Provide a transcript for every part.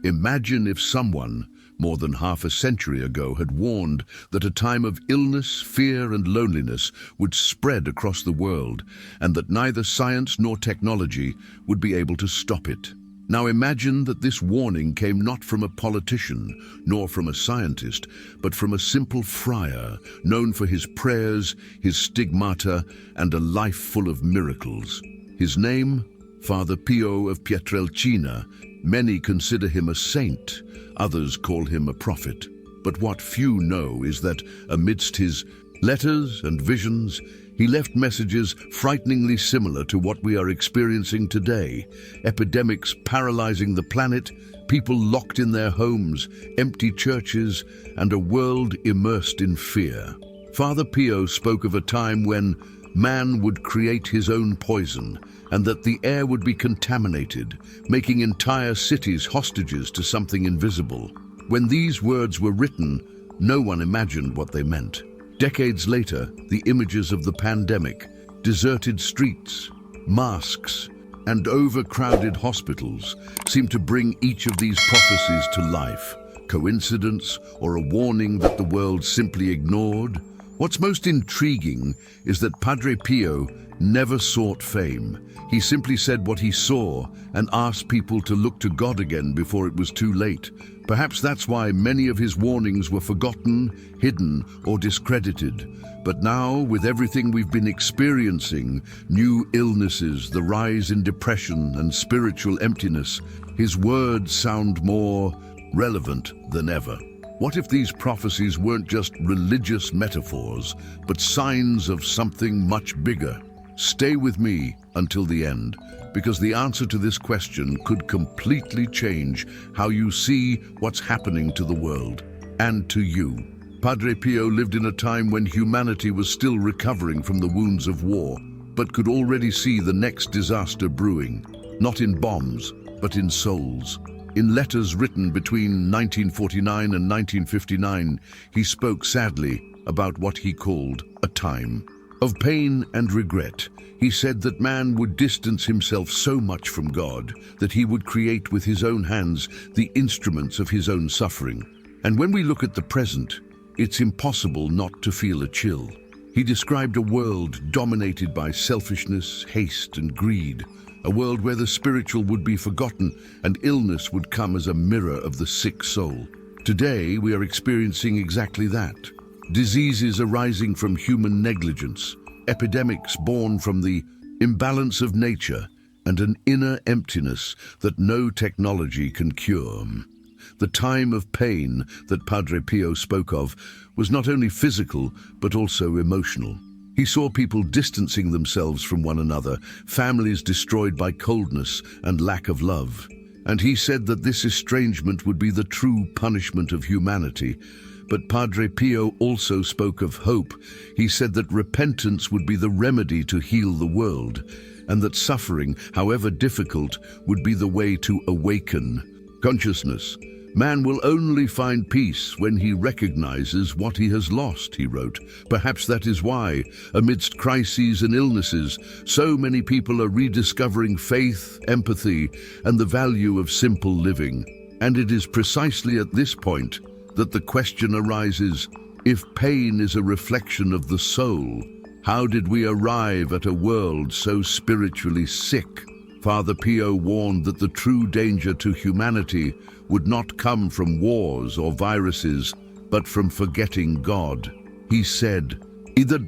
Imagine if someone, more than half a century ago, had warned that a time of illness, fear, and loneliness would spread across the world, and that neither science nor technology would be able to stop it. Now imagine that this warning came not from a politician, nor from a scientist, but from a simple friar, known for his prayers, his stigmata, and a life full of miracles. His name? Father Pio of Pietrelcina. Many consider him a saint, others call him a prophet. But what few know is that amidst his letters and visions, he left messages frighteningly similar to what we are experiencing today. Epidemics paralyzing the planet, people locked in their homes, empty churches, and a world immersed in fear. Father Pio spoke of a time when man would create his own poison, and that the air would be contaminated, making entire cities hostages to something invisible. When these words were written, no one imagined what they meant. Decades later, the images of the pandemic, deserted streets, masks, and overcrowded hospitals seem to bring each of these prophecies to life. Coincidence, or a warning that the world simply ignored? What's most intriguing is that Padre Pio never sought fame. He simply said what he saw and asked people to look to God again before it was too late. Perhaps that's why many of his warnings were forgotten, hidden, or discredited. But now, with everything we've been experiencing, new illnesses, the rise in depression and spiritual emptiness, his words sound more relevant than ever. What if these prophecies weren't just religious metaphors, but signs of something much bigger? Stay with me until the end, because the answer to this question could completely change how you see what's happening to the world and to you. Padre Pio lived in a time when humanity was still recovering from the wounds of war, but could already see the next disaster brewing, not in bombs, but in souls. In letters written between 1949 and 1959, he spoke sadly about what he called a time of pain and regret. He said that man would distance himself so much from God that he would create with his own hands the instruments of his own suffering. And when we look at the present, it's impossible not to feel a chill. He described a world dominated by selfishness, haste, and greed, a world where the spiritual would be forgotten and illness would come as a mirror of the sick soul. Today, we are experiencing exactly that. Diseases arising from human negligence, epidemics born from the imbalance of nature, and an inner emptiness that no technology can cure. The time of pain that Padre Pio spoke of was not only physical, but also emotional. He saw people distancing themselves from one another, families destroyed by coldness and lack of love. And he said that this estrangement would be the true punishment of humanity. But Padre Pio also spoke of hope. He said that repentance would be the remedy to heal the world, and that suffering, however difficult, would be the way to awaken consciousness. Man will only find peace when he recognizes what he has lost, he wrote. Perhaps that is why, amidst crises and illnesses, so many people are rediscovering faith, empathy, and the value of simple living. And it is precisely at this point that the question arises, if pain is a reflection of the soul, how did we arrive at a world so spiritually sick? Father Pio warned that the true danger to humanity would not come from wars or viruses, but from forgetting God. He said, either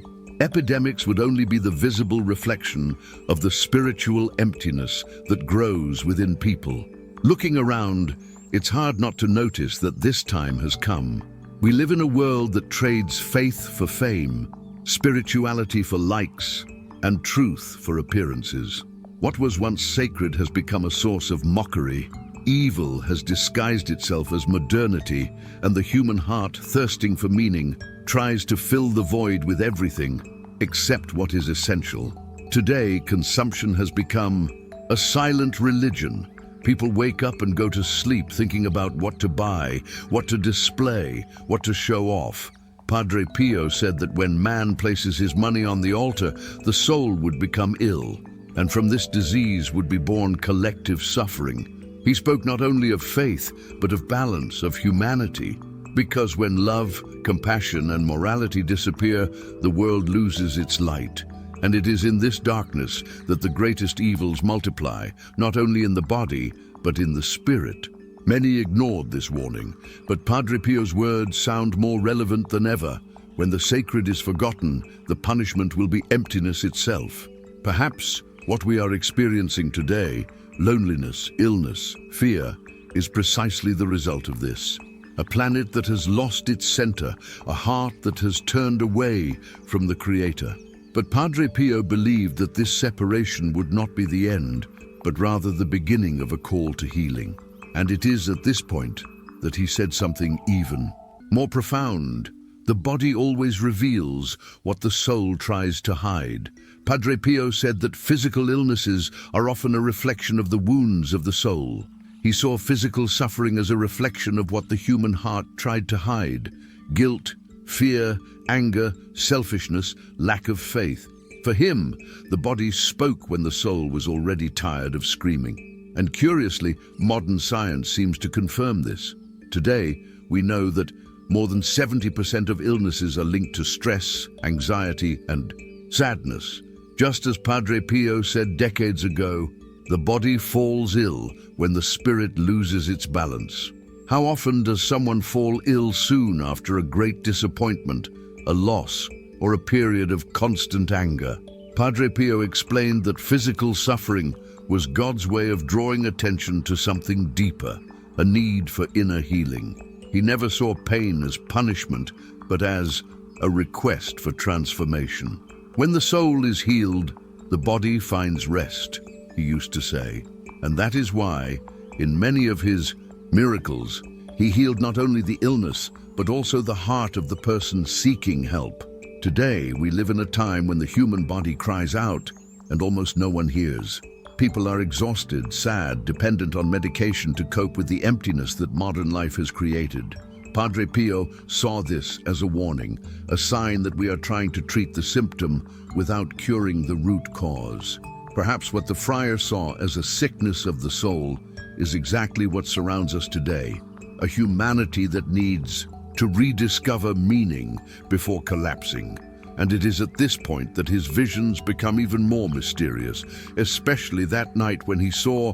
epidemics would only be the visible reflection of the spiritual emptiness that grows within people. Looking around, it's hard not to notice that this time has come. We live in a world that trades faith for fame, spirituality for likes, and truth for appearances. What was once sacred has become a source of mockery. Evil has disguised itself as modernity, and the human heart, thirsting for meaning, tries to fill the void with everything except what is essential. Today, consumption has become a silent religion. People wake up and go to sleep thinking about what to buy, what to display, what to show off. Padre Pio said that when man places his money on the altar, the soul would become ill, and from this disease would be born collective suffering. He spoke not only of faith, but of balance, of humanity. Because when love, compassion, and morality disappear, the world loses its light. And it is in this darkness that the greatest evils multiply, not only in the body, but in the spirit. Many ignored this warning, but Padre Pio's words sound more relevant than ever. When the sacred is forgotten, the punishment will be emptiness itself. Perhaps what we are experiencing today, loneliness, illness, fear, is precisely the result of this. A planet that has lost its center, a heart that has turned away from the Creator. But Padre Pio believed that this separation would not be the end, but rather the beginning of a call to healing. And it is at this point that he said something even more profound. The body always reveals what the soul tries to hide. Padre Pio said that physical illnesses are often a reflection of the wounds of the soul. He saw physical suffering as a reflection of what the human heart tried to hide: guilt, fear, anger, selfishness, lack of faith. For him, the body spoke when the soul was already tired of screaming. And curiously, modern science seems to confirm this. Today, we know that more than 70% of illnesses are linked to stress, anxiety, and sadness. Just as Padre Pio said decades ago, the body falls ill when the spirit loses its balance. How often does someone fall ill soon after a great disappointment, a loss, or a period of constant anger? Padre Pio explained that physical suffering was God's way of drawing attention to something deeper, a need for inner healing. He never saw pain as punishment, but as a request for transformation. When the soul is healed, the body finds rest, he used to say. And that is why, in many of his miracles, he healed not only the illness, but also the heart of the person seeking help. Today, we live in a time when the human body cries out, and almost no one hears. People are exhausted, sad, dependent on medication to cope with the emptiness that modern life has created. Padre Pio saw this as a warning, a sign that we are trying to treat the symptom without curing the root cause. Perhaps what the friar saw as a sickness of the soul is exactly what surrounds us today, a humanity that needs to rediscover meaning before collapsing. And it is at this point that his visions become even more mysterious, especially that night when he saw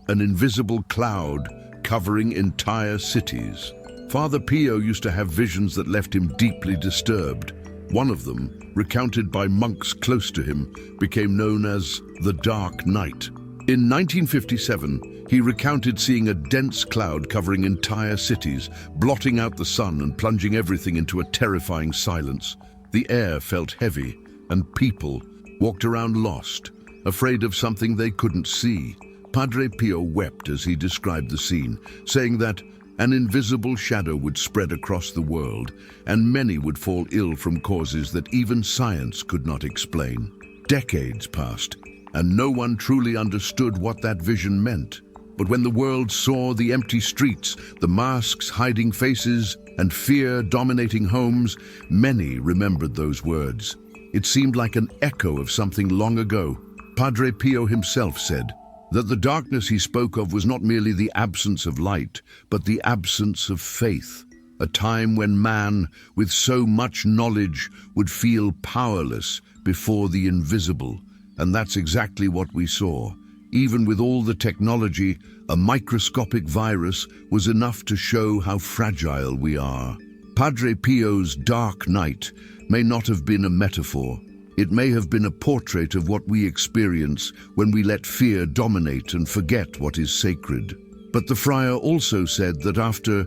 an invisible cloud covering entire cities. Father Pio used to have visions that left him deeply disturbed. One of them, recounted by monks close to him, became known as the Dark Night. In 1957, he recounted seeing a dense cloud covering entire cities, blotting out the sun and plunging everything into a terrifying silence. The air felt heavy, and people walked around lost, afraid of something they couldn't see. Padre Pio wept as he described the scene, saying that an invisible shadow would spread across the world, and many would fall ill from causes that even science could not explain. Decades passed, and no one truly understood what that vision meant. But when the world saw the empty streets, the masks hiding faces, and fear dominating homes, many remembered those words. It seemed like an echo of something long ago. Padre Pio himself said that the darkness he spoke of was not merely the absence of light, but the absence of faith, a time when man, with so much knowledge, would feel powerless before the invisible. And that's exactly what we saw. Even with all the technology, a microscopic virus was enough to show how fragile we are. Padre Pio's Dark Night may not have been a metaphor. It may have been a portrait of what we experience when we let fear dominate and forget what is sacred. But the friar also said that after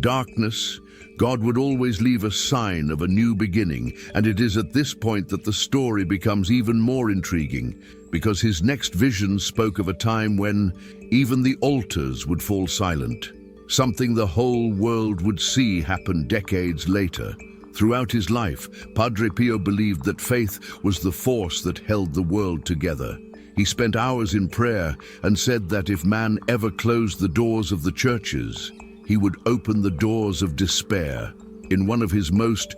darkness, God would always leave a sign of a new beginning, and it is at this point that the story becomes even more intriguing, because his next vision spoke of a time when even the altars would fall silent, something the whole world would see happen decades later. Throughout his life, Padre Pio believed that faith was the force that held the world together. He spent hours in prayer and said that if man ever closed the doors of the churches, he would open the doors of despair. In one of his most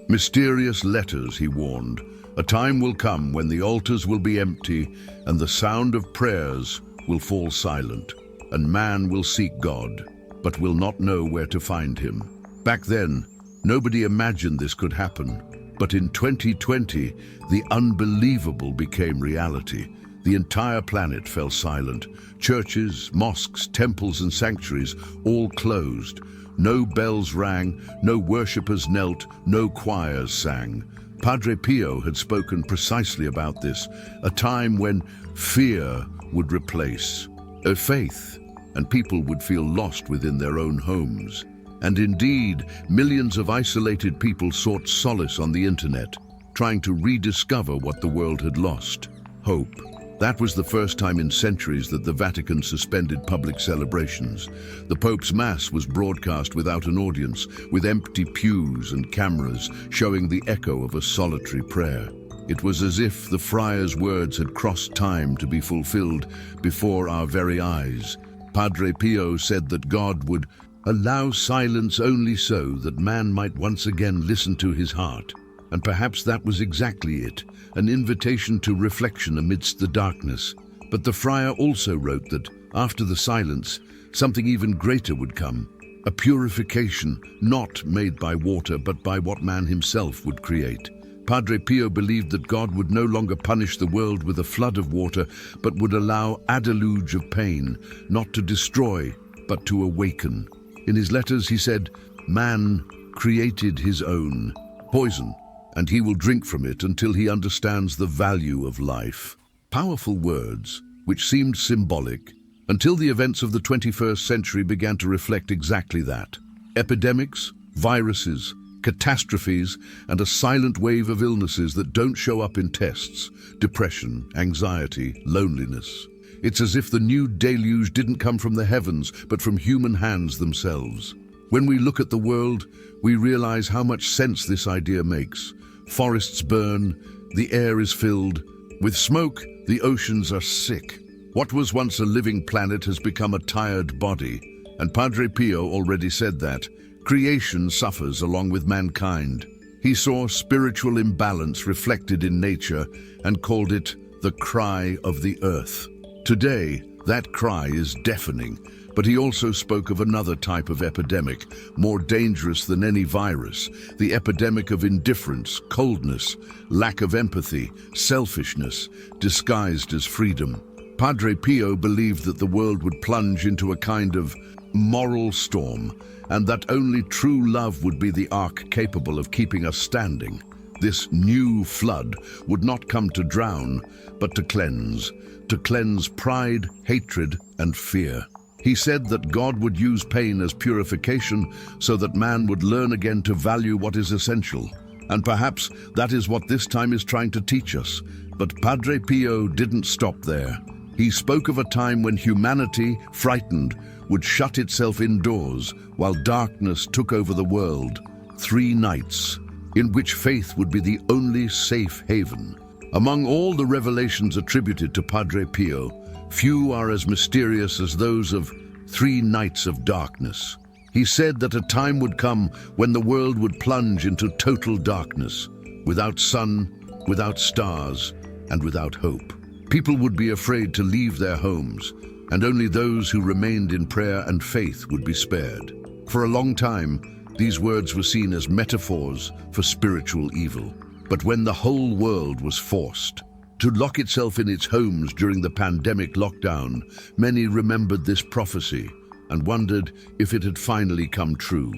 mysterious letters, he warned, "A time will come when the altars will be empty and the sound of prayers will fall silent." and man will seek God, but will not know where to find him. Back then, nobody imagined this could happen. But in 2020, the unbelievable became reality. The entire planet fell silent. Churches, mosques, temples, and sanctuaries all closed. No bells rang, no worshippers knelt, no choirs sang. Padre Pio had spoken precisely about this, a time when fear would replace faith, and people would feel lost within their own homes. And indeed, millions of isolated people sought solace on the internet, trying to rediscover what the world had lost: hope. That was the first time in centuries that the Vatican suspended public celebrations. The Pope's Mass was broadcast without an audience, with empty pews and cameras showing the echo of a solitary prayer. It was as if the friar's words had crossed time to be fulfilled before our very eyes. Padre Pio said that God would allow silence only so that man might once again listen to his heart. And perhaps that was exactly it, an invitation to reflection amidst the darkness. But the friar also wrote that, after the silence, something even greater would come, a purification not made by water but by what man himself would create. Padre Pio believed that God would no longer punish the world with a flood of water, but would allow a deluge of pain, not to destroy, but to awaken. In his letters he said, "Man created his own poison, and he will drink from it until he understands the value of life." Powerful words, which seemed symbolic, until the events of the 21st century began to reflect exactly that. Epidemics, viruses, catastrophes, and a silent wave of illnesses that don't show up in tests: depression, anxiety, loneliness. It's as if the new deluge didn't come from the heavens, but from human hands themselves. When we look at the world, we realize how much sense this idea makes. Forests burn, the air is filled with smoke, the oceans are sick. What was once a living planet has become a tired body. And Padre Pio already said that creation suffers along with mankind. He saw spiritual imbalance reflected in nature and called it the cry of the earth. Today, that cry is deafening, but he also spoke of another type of epidemic, more dangerous than any virus: the epidemic of indifference, coldness, lack of empathy, selfishness, disguised as freedom. Padre Pio believed that the world would plunge into a kind of moral storm, and that only true love would be the ark capable of keeping us standing. This new flood would not come to drown, but to cleanse pride, hatred, and fear. He said that God would use pain as purification so that man would learn again to value what is essential. And perhaps that is what this time is trying to teach us. But Padre Pio didn't stop there. He spoke of a time when humanity, frightened, would shut itself indoors while darkness took over the world. 3 nights in which faith would be the only safe haven. Among all the revelations attributed to Padre Pio, few are as mysterious as those of 3 nights of darkness. He said that a time would come when the world would plunge into total darkness, without sun, without stars, and without hope. People would be afraid to leave their homes, and only those who remained in prayer and faith would be spared. For a long time, these words were seen as metaphors for spiritual evil. But when the whole world was forced to lock itself in its homes during the pandemic lockdown, many remembered this prophecy and wondered if it had finally come true.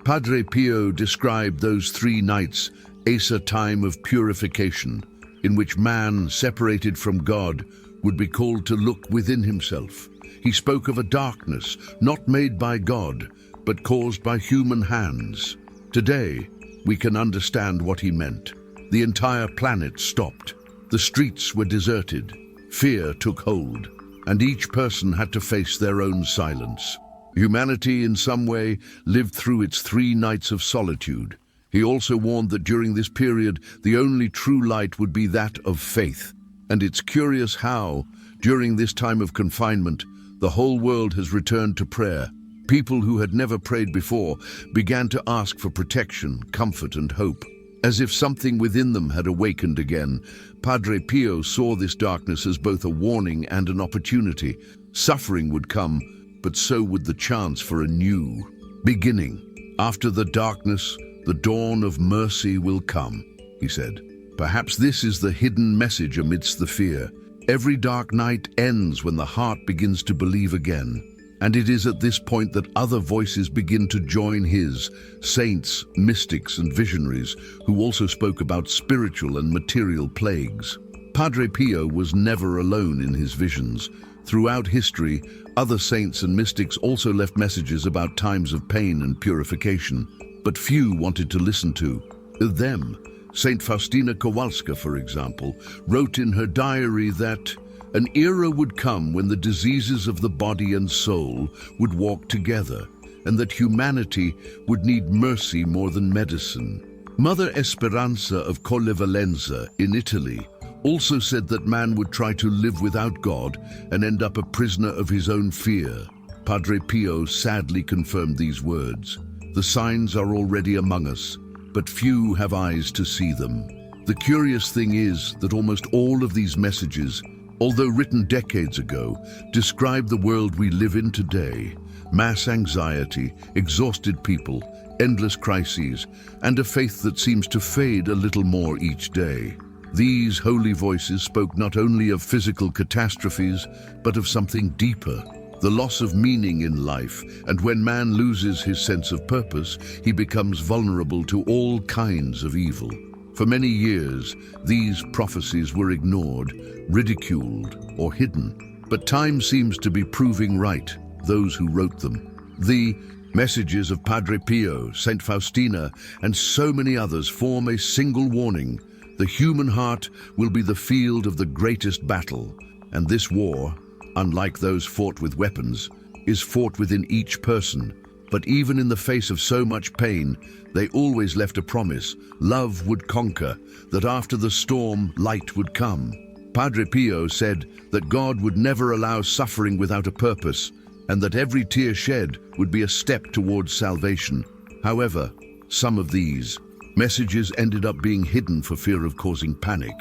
Padre Pio described those 3 nights as a time of purification, in which man, separated from God, would be called to look within himself. He spoke of a darkness not made by God, but caused by human hands. Today, we can understand what he meant. The entire planet stopped. The streets were deserted. Fear took hold, and each person had to face their own silence. Humanity, in some way, lived through its 3 nights of solitude. He also warned that during this period, the only true light would be that of faith. And it's curious how, during this time of confinement, the whole world has returned to prayer. People who had never prayed before began to ask for protection, comfort, and hope. As if something within them had awakened again, Padre Pio saw this darkness as both a warning and an opportunity. Suffering would come, but so would the chance for a new beginning. After the darkness, the dawn of mercy will come, he said. Perhaps this is the hidden message amidst the fear. Every dark night ends when the heart begins to believe again. And it is at this point that other voices begin to join his, saints, mystics, and visionaries, who also spoke about spiritual and material plagues. Padre Pio was never alone in his visions. Throughout history, other saints and mystics also left messages about times of pain and purification, but few wanted to listen to them. Saint Faustina Kowalska, for example, wrote in her diary that an era would come when the diseases of the body and soul would walk together, and that humanity would need mercy more than medicine. Mother Esperanza of Collevalenza in Italy also said that man would try to live without God and end up a prisoner of his own fear. Padre Pio sadly confirmed these words. The signs are already among us, but few have eyes to see them. The curious thing is that almost all of these messages, although written decades ago, describe the world we live in today. Mass anxiety, exhausted people, endless crises, and a faith that seems to fade a little more each day. These holy voices spoke not only of physical catastrophes, but of something deeper, the loss of meaning in life. And when man loses his sense of purpose, he becomes vulnerable to all kinds of evil. For many years, these prophecies were ignored, ridiculed, or hidden. But time seems to be proving right those who wrote them. The messages of Padre Pio, Saint Faustina, and so many others form a single warning. The human heart will be the field of the greatest battle, and this war, unlike those fought with weapons, is fought within each person. But even in the face of so much pain, they always left a promise. Love would conquer, that after the storm, light would come. Padre Pio said that God would never allow suffering without a purpose, and that every tear shed would be a step towards salvation. However, some of these messages ended up being hidden for fear of causing panic.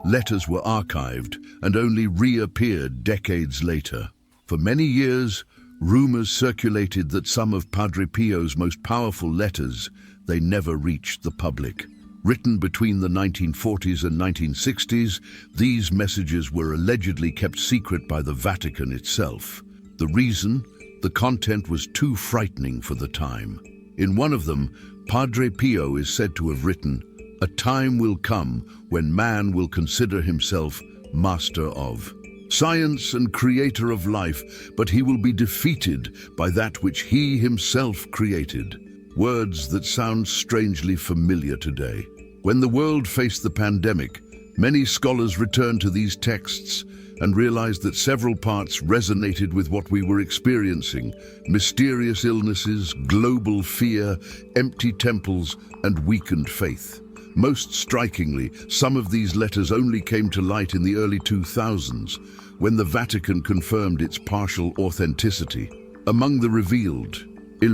Letters were archived and only reappeared decades later. For many years, rumors circulated that some of Padre Pio's most powerful letters, they never reached the public. Written between the 1940s and 1960s, these messages were allegedly kept secret by the Vatican itself. The reason? The content was too frightening for the time. In one of them, Padre Pio is said to have written, "A time will come when man will consider himself master of science and creator of life, but he will be defeated by that which he himself created." Words that sound strangely familiar today. When the world faced the pandemic, many scholars returned to these texts and realized that several parts resonated with what we were experiencing: mysterious illnesses, global fear, empty temples, and weakened faith. Most strikingly, some of these letters only came to light in the early 2000s, when the Vatican confirmed its partial authenticity. Among the revealed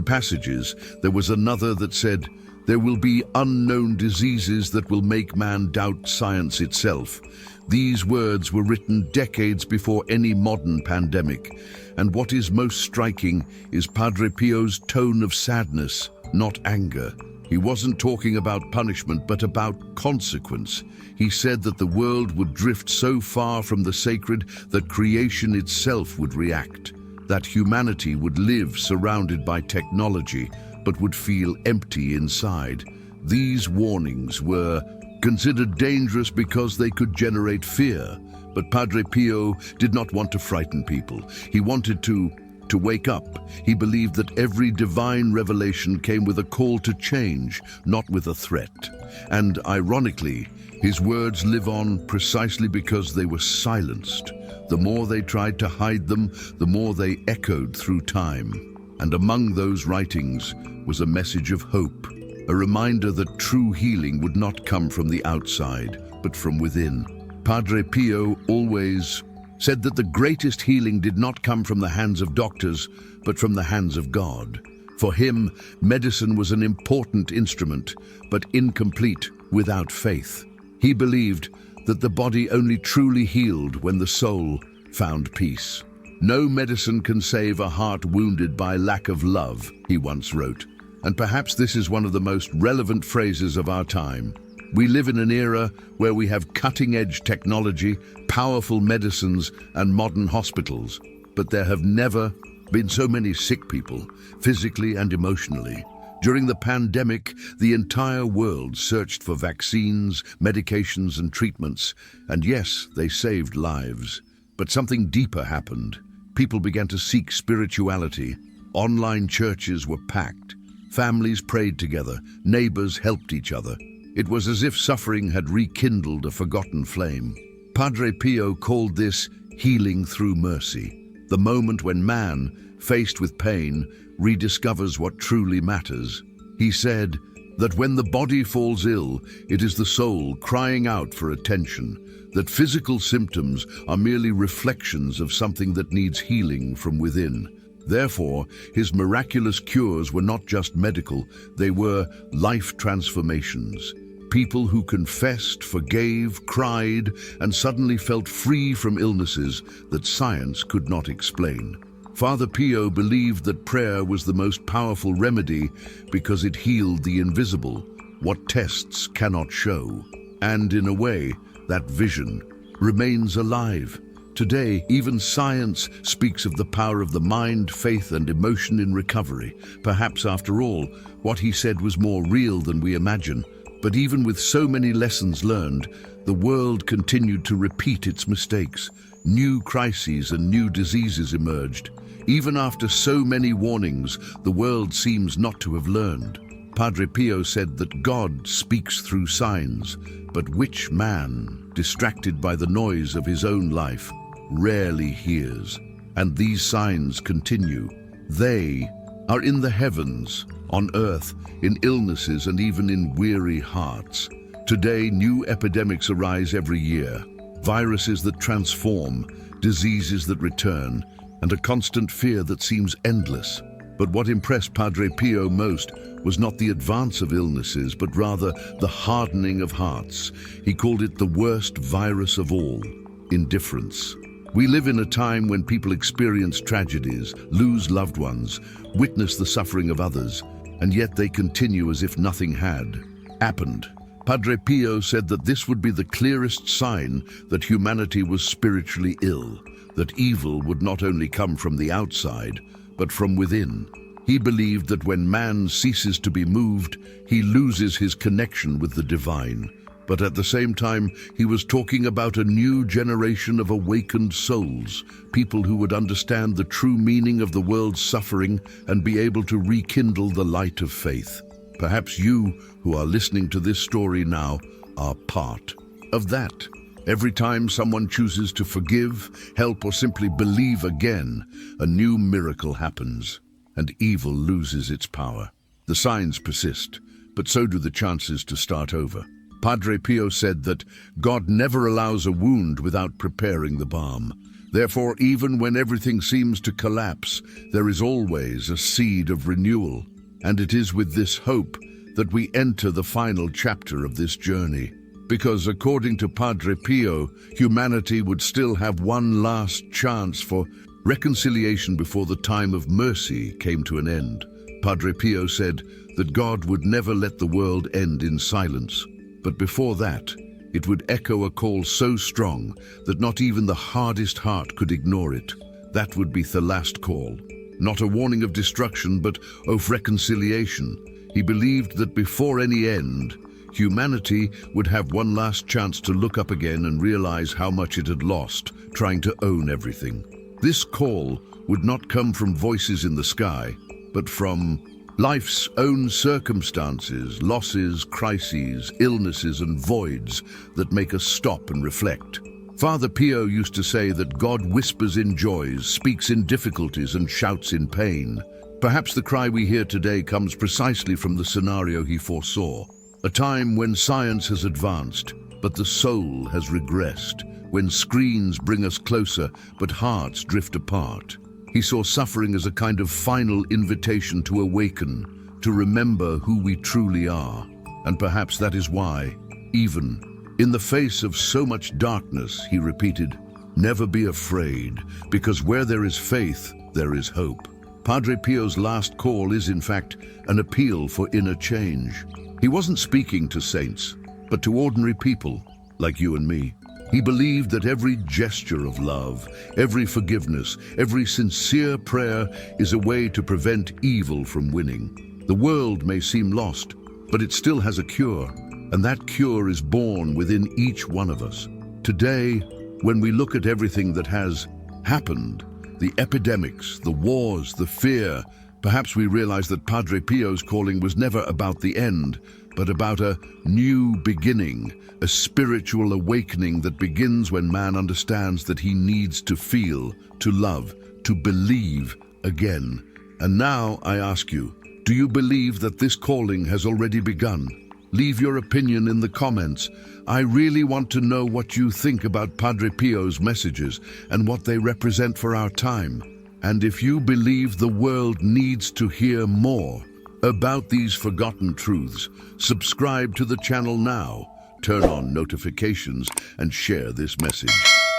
passages, there was another that said, "There will be unknown diseases that will make man doubt science itself." These words were written decades before any modern pandemic, and what is most striking is Padre Pio's tone of sadness, not anger. He wasn't talking about punishment, but about consequence. He said that the world would drift so far from the sacred that creation itself would react, that humanity would live surrounded by technology, but would feel empty inside. These warnings were considered dangerous because they could generate fear, but Padre Pio did not want to frighten people. He wanted to wake up. He believed that every divine revelation came with a call to change, not with a threat. And ironically, his words live on precisely because they were silenced. The more they tried to hide them, the more they echoed through time. And among those writings was a message of hope, a reminder that true healing would not come from the outside, but from within. Padre Pio always said that the greatest healing did not come from the hands of doctors, but from the hands of God. For him, medicine was an important instrument, but incomplete without faith. He believed that the body only truly healed when the soul found peace. "No medicine can save a heart wounded by lack of love," he once wrote. And perhaps this is one of the most relevant phrases of our time. We live in an era where we have cutting-edge technology, powerful medicines, and modern hospitals. But there have never been so many sick people, physically and emotionally. During the pandemic, the entire world searched for vaccines, medications, and treatments. And yes, they saved lives. But something deeper happened. People began to seek spirituality. Online churches were packed. Families prayed together. Neighbors helped each other. It was as if suffering had rekindled a forgotten flame. Padre Pio called this healing through mercy, the moment when man, faced with pain, rediscovers what truly matters. He said that when the body falls ill, it is the soul crying out for attention, that physical symptoms are merely reflections of something that needs healing from within. Therefore, his miraculous cures were not just medical, they were life transformations. People who confessed, forgave, cried, and suddenly felt free from illnesses that science could not explain. Father Pio believed that prayer was the most powerful remedy because it healed the invisible, what tests cannot show. And in a way, that vision remains alive. Today, even science speaks of the power of the mind, faith, and emotion in recovery. Perhaps, after all, what he said was more real than we imagine. But even with so many lessons learned, the world continued to repeat its mistakes. New crises and new diseases emerged. Even after so many warnings, the world seems not to have learned. Padre Pio said that God speaks through signs, but which man, distracted by the noise of his own life, rarely hears? And these signs continue. They are in the heavens, on earth, in illnesses, and even in weary hearts. Today, new epidemics arise every year. Viruses that transform, diseases that return, and a constant fear that seems endless. But what impressed Padre Pio most was not the advance of illnesses, but rather the hardening of hearts. He called it the worst virus of all: indifference. We live in a time when people experience tragedies, lose loved ones, witness the suffering of others, and yet they continue as if nothing had happened. Padre Pio said that this would be the clearest sign that humanity was spiritually ill, that evil would not only come from the outside, but from within. He believed that when man ceases to be moved, he loses his connection with the divine. But at the same time, he was talking about a new generation of awakened souls, people who would understand the true meaning of the world's suffering and be able to rekindle the light of faith. Perhaps you, who are listening to this story now, are part of that. Every time someone chooses to forgive, help, or simply believe again, a new miracle happens, and evil loses its power. The signs persist, but so do the chances to start over. Padre Pio said that God never allows a wound without preparing the balm. Therefore, even when everything seems to collapse, there is always a seed of renewal. And it is with this hope that we enter the final chapter of this journey. Because according to Padre Pio, humanity would still have one last chance for reconciliation before the time of mercy came to an end. Padre Pio said that God would never let the world end in silence. But before that, it would echo a call so strong that not even the hardest heart could ignore it. That would be the last call. Not a warning of destruction, but of reconciliation. He believed that before any end, humanity would have one last chance to look up again and realize how much it had lost, trying to own everything. This call would not come from voices in the sky, but from life's own circumstances, losses, crises, illnesses, and voids that make us stop and reflect. Father Pio used to say that God whispers in joys, speaks in difficulties, and shouts in pain. Perhaps the cry we hear today comes precisely from the scenario he foresaw. A time when science has advanced, but the soul has regressed, when screens bring us closer, but hearts drift apart. He saw suffering as a kind of final invitation to awaken, to remember who we truly are. And perhaps that is why, even in the face of so much darkness, he repeated, Never be afraid, because where there is faith, there is hope. Padre Pio's last call is, in fact, an appeal for inner change. He wasn't speaking to saints, but to ordinary people like you and me. He believed that every gesture of love, every forgiveness, every sincere prayer is a way to prevent evil from winning. The world may seem lost, but it still has a cure, and that cure is born within each one of us. Today, when we look at everything that has happened, the epidemics, the wars, the fear, perhaps we realize that Padre Pio's calling was never about the end, but about a new beginning, a spiritual awakening that begins when man understands that he needs to feel, to love, to believe again. And now I ask you, do you believe that this calling has already begun? Leave your opinion in the comments. I really want to know what you think about Padre Pio's messages and what they represent for our time. And if you believe the world needs to hear more about these forgotten truths, subscribe to the channel now, turn on notifications, and share this message.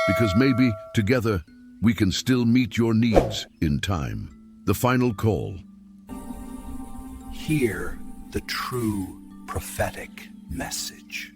Because maybe, together, we can still meet your needs in time. The final call. Hear the true prophetic message.